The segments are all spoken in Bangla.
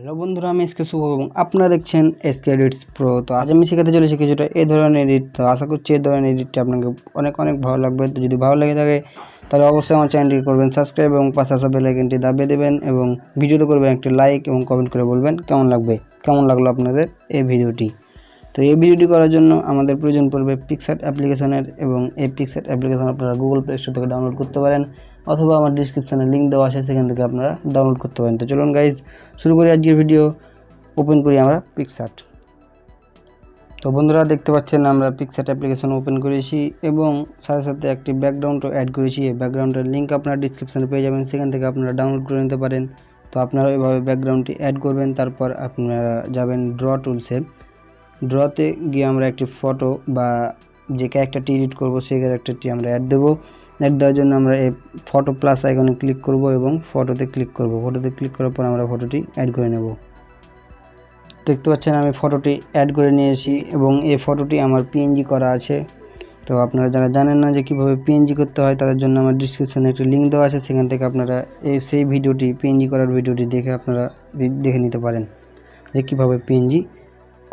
হ্যালো বন্ধুরা, আমি এসকে শুভ এবং আপনারা দেখছেন এসকে এডিটস প্রো। তো আজ আমি শেখাতে চলেছি কিছুটা এই ধরনের এডিট। তো আশা করছি এই ধরনের এডিটটি আপনাকে অনেক অনেক ভালো লাগবে। তো যদি ভালো লেগে থাকে তাহলে অবশ্যই আমার চ্যানেলটি করবেন সাবস্ক্রাইব এবং পাশে আসা বেল আইকনটি দাবিয়ে দেবেন এবং ভিডিওতে করবেন একটি লাইক এবং কমেন্ট করে বলবেন কেমন লাগলো আপনাদের এই ভিডিওটি। তো এই ভিডিওটি করার জন্য আমাদের প্রয়োজন পড়বে পিক্সআর্ট অ্যাপ্লিকেশনের, এবং এই পিক্সআর্ট অ্যাপ্লিকেশন আপনারা গুগল প্লে স্টোর থেকে ডাউনলোড করতে পারেন অথবা আমার ডিসক্রিপশনে লিঙ্ক দেওয়া আছে, সেখান থেকে আপনারা ডাউনলোড করতে পারেন। তো চলুন গাইজ শুরু করি আজকের ভিডিও। ওপেন করি আমরা পিক্সআর্ট। তো বন্ধুরা দেখতে পাচ্ছেন আমরা পিক্সআর্ট অ্যাপ্লিকেশন ওপেন করেছি এবং সাথে সাথে একটি ব্যাকগ্রাউন্ডও অ্যাড করেছি। এই ব্যাকগ্রাউন্ডের লিঙ্ক আপনারা ডিসক্রিপশনে পেয়ে যাবেন, সেখান থেকে আপনারা ডাউনলোড করে নিতে পারেন। তো আপনারা এভাবে ব্যাকগ্রাউন্ডটি অ্যাড করবেন, তারপর আপনারা যাবেন ড্র টুলসে। ড্রতে গিয়ে আমরা একটি ফটো বা যে ক্যারেক্টারটি এডিট করব সেই ক্যারেক্টারটি আমরা অ্যাড দেবো। অ্যাড দেওয়ার জন্য আমরা এই ফটো প্লাস আইকনে ক্লিক করব এবং ফটোতে ক্লিক করব। ফটোতে ক্লিক করার পর আমরা ফটোটি অ্যাড করে নেব। দেখতে পাচ্ছেন আমি ফটোটি অ্যাড করে নিয়েছি এবং এই ফটোটি আমার পিএনজি করা আছে। তো আপনারা যারা জানেন না যে কীভাবে পিএনজি করতে হয়, তাদের জন্য আমার ডিসক্রিপশনে একটি লিঙ্ক দেওয়া আছে, সেখান থেকে আপনারা সেই ভিডিওটি পিএনজি করার ভিডিওটি দেখে আপনারা দেখে নিতে পারেন যে কীভাবে পিএনজি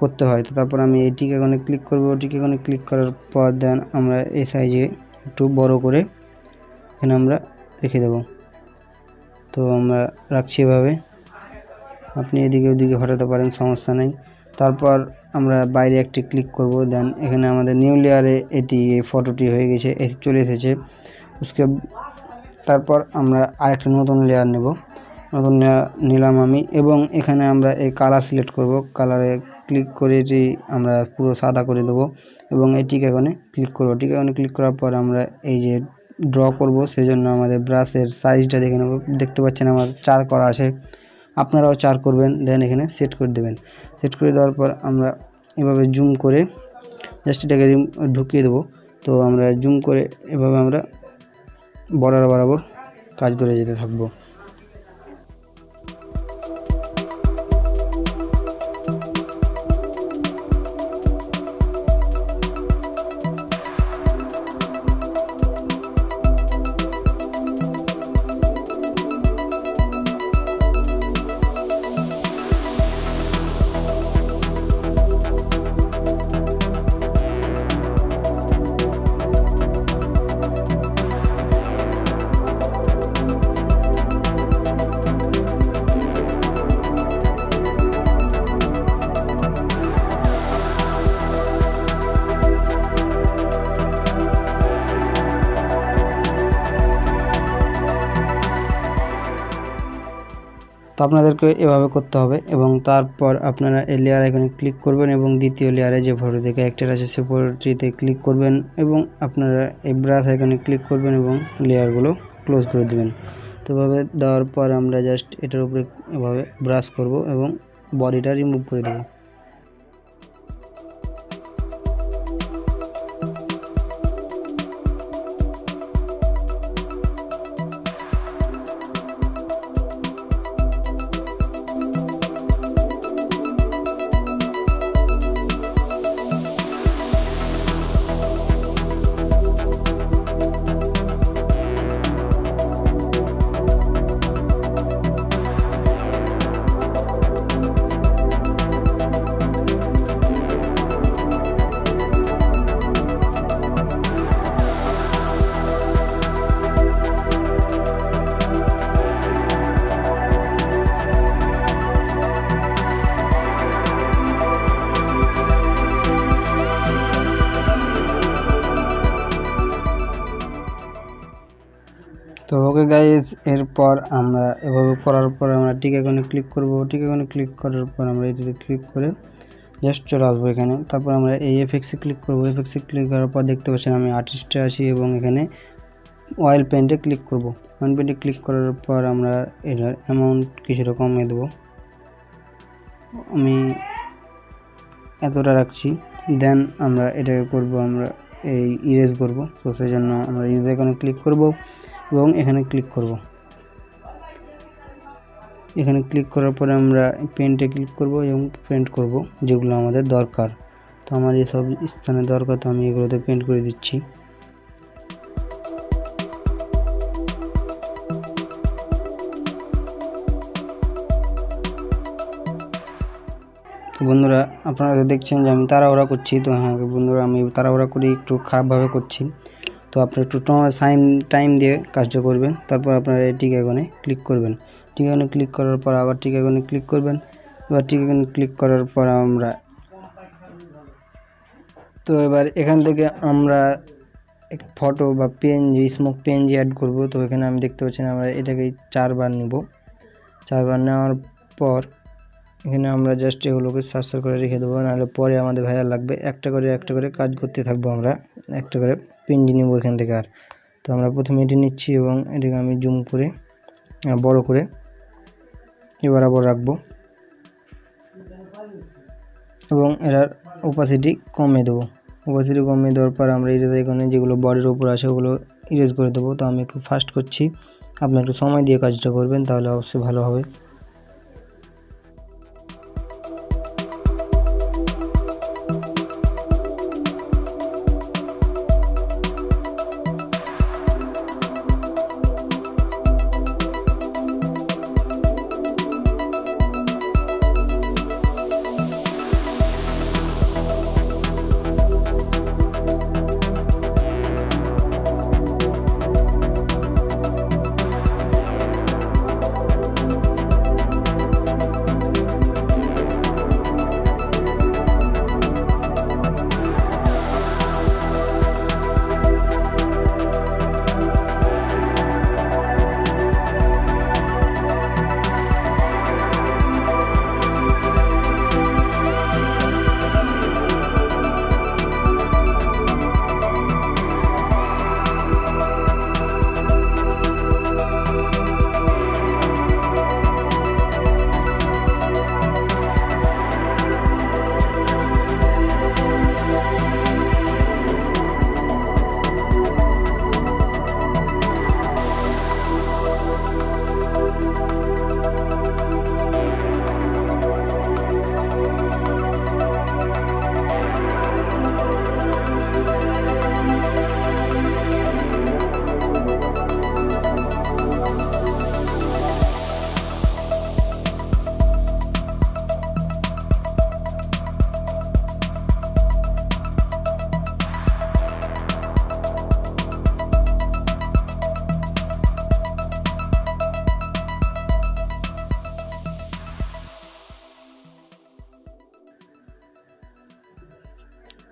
করতে হয়। তো তারপর আমি এই টিক আইকনে ক্লিক করব। টিক আইকনে ক্লিক করার পর দেন আমরা এই সাইজে একটু বড় করে এখানে আমরা রেখে দেব। তো আমরা রাখছি এভাবে, আপনি এদিকে ওদিকে হটাতে পারেন, সমস্যা নেই। তারপর আমরা বাইরে একটি ক্লিক করব। দেন এখানে আমাদের নিউ লেয়ারে এই ফটোটি হয়ে গেছে, চলে এসেছে। তারপর আমরা আরেকটা নতুন লেয়ার নেব। নতুন লেয়ার নিলাম আমি, এবং এখানে আমরা এই কালার সিলেক্ট করব। কালারে ক্লিক করে এটি আমরা পুরো সাদা করে দেবো এবং এই টিক আইকনে ক্লিক করব। টিক আইকনে ক্লিক করার পর আমরা এই যে ড্র করব, সেজন্য আমাদের ব্রাশের সাইজটা দেখে নেব। দেখতে পাচ্ছেন আমার 4 করা আছে, আপনারাও 4 করবেন। দেন এখানে সেট করে দেবেন। সেট করে দেওয়ার পর আমরা এভাবে জুম করে জাস্ট এটাকে ঢুকিয়ে দেবো। তো আমরা জুম করে এভাবে আমরা বরাবর কাজ করে যেতে থাকবো। তো আপনাদেরকে এভাবে করতে হবে এবং তারপর আপনারা এই লেয়ার আইকনে ক্লিক করবেন এবং দ্বিতীয় লেয়ারে যে ফটোতে ক্যারেক্টার আছে সে ফটোটিতে ক্লিক করবেন এবং আপনারা এই ব্রাশ আইকনে ক্লিক করবেন এবং লেয়ারগুলো ক্লোজ করে দেবেন। তো এভাবে দেওয়ার পর আমরা জাস্ট এটার উপরে এভাবে ব্রাশ করব এবং বডিটা রিমুভ করে দেবো। তো ওকে গাইজ, এরপর আমরা এভাবে করার পর আমরা টিক আইকনে ক্লিক করব। টিক আইকনে ক্লিক করার পর আমরা এটিতে ক্লিক করে জাস্ট চলে আসবো এখানে। তারপর আমরা এই এফেক্টসে ক্লিক করব। এফেক্টসে ক্লিক করার পর দেখতে পাচ্ছেন আমি আর্টিস্টে আছি এবং এখানে অয়েল পেন্টে ক্লিক করব। অয়েল পেন্টে ক্লিক করার পর আমরা এটার অ্যামাউন্ট কিছুটা কমিয়ে দেবো, আমি এতটা রাখছি। দেন আমরা এটাকে করব, আমরা এই ইরেজ করব। তো সেই জন্য আমরা ইরেজ আইকনে ক্লিক করব এবং এখানে ক্লিক করব। এখানে ক্লিক করার পরে আমরা পেন্টে ক্লিক করব এবং পেন্ট করব যেগুলো আমাদের দরকার। তো আমার এই সব স্থানে দরকার, তো আমি এগুলোতে পেন্ট করে দিচ্ছি। বন্ধুরা আপনারা দেখছেন যে আমি তাড়াহুড়া করছি, তো হ্যাঁ বন্ধুরা আমি তাড়াহুড়া করে একটু খারাপভাবে করছি। তো আপনারা একটু টাইম দিয়ে কাজটা করবেন। তারপর আপনারা এই টিক আইকনে ক্লিক করবেন। টিক আইকনে ক্লিক করার পর আবার টিক আইকনে ক্লিক করবেন। এবার টিক আইকনে ক্লিক করার পর আমরা তো এবার এখান থেকে আমরা এক ফটো বা পিএনজি স্মোক পিএনজি অ্যাড করব। তো এখানে আমি দেখতে পাচ্ছেন আমরা এটাকে 4 বার নিব। 4 বার নেওয়ার পর এখানে আমরা জাস্ট এগুলোকে সার্চ করে রেখে দেবো, নাহলে পরে আমাদের ভাইরাল লাগবে। একটা করে কাজ করতে থাকবো, আমরা একটা করে পিএনজি নিব এখান থেকে। আর তো আমরা প্রথমে এটি নিচ্ছি এবং এটাকে আমি জুম করে বড় করে বরাবর রাখবো এবং এটার ওপাসিটি কমিয়ে দেবো। ওপাসিটি কমিয়ে দেওয়ার পর আমরা ইরেজ আইকনে যেগুলো বডির উপর আছে ওগুলো ইরেজ করে দেবো। তো আমি একটু ফাস্ট করছি, আপনি একটু সময় দিয়ে কাজটা করবেন, তাহলে অবশ্যই ভালো হবে।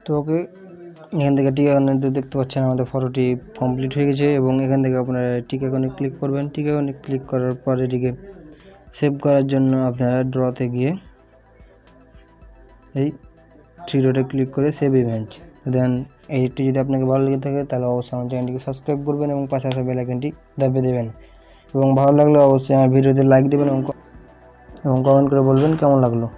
তো ওকে এখান থেকে টিক আইকনে দেখতে পাচ্ছেন আমাদের ফটোটি কমপ্লিট হয়ে গেছে এবং এখান থেকে আপনারা টিক আইকনে ক্লিক করবেন। টিক আইকনে ক্লিক করার পর এটিকে সেভ করার জন্য আপনারা ড্রতে গিয়ে এই 3 ডটে ক্লিক করে সেভ ইমেজ দেন। এইটি যদি আপনাকে ভালো লেগে থাকে তাহলে অবশ্যই আমার চ্যানেলটিকে সাবস্ক্রাইব করবেন এবং পাশে আসা বেল আইকনটি দাবিয়ে দেবেন এবং ভালো লাগলে অবশ্যই আমার ভিডিওতে লাইক দেবেন এবং কমেন্ট করে বলবেন কেমন লাগলো।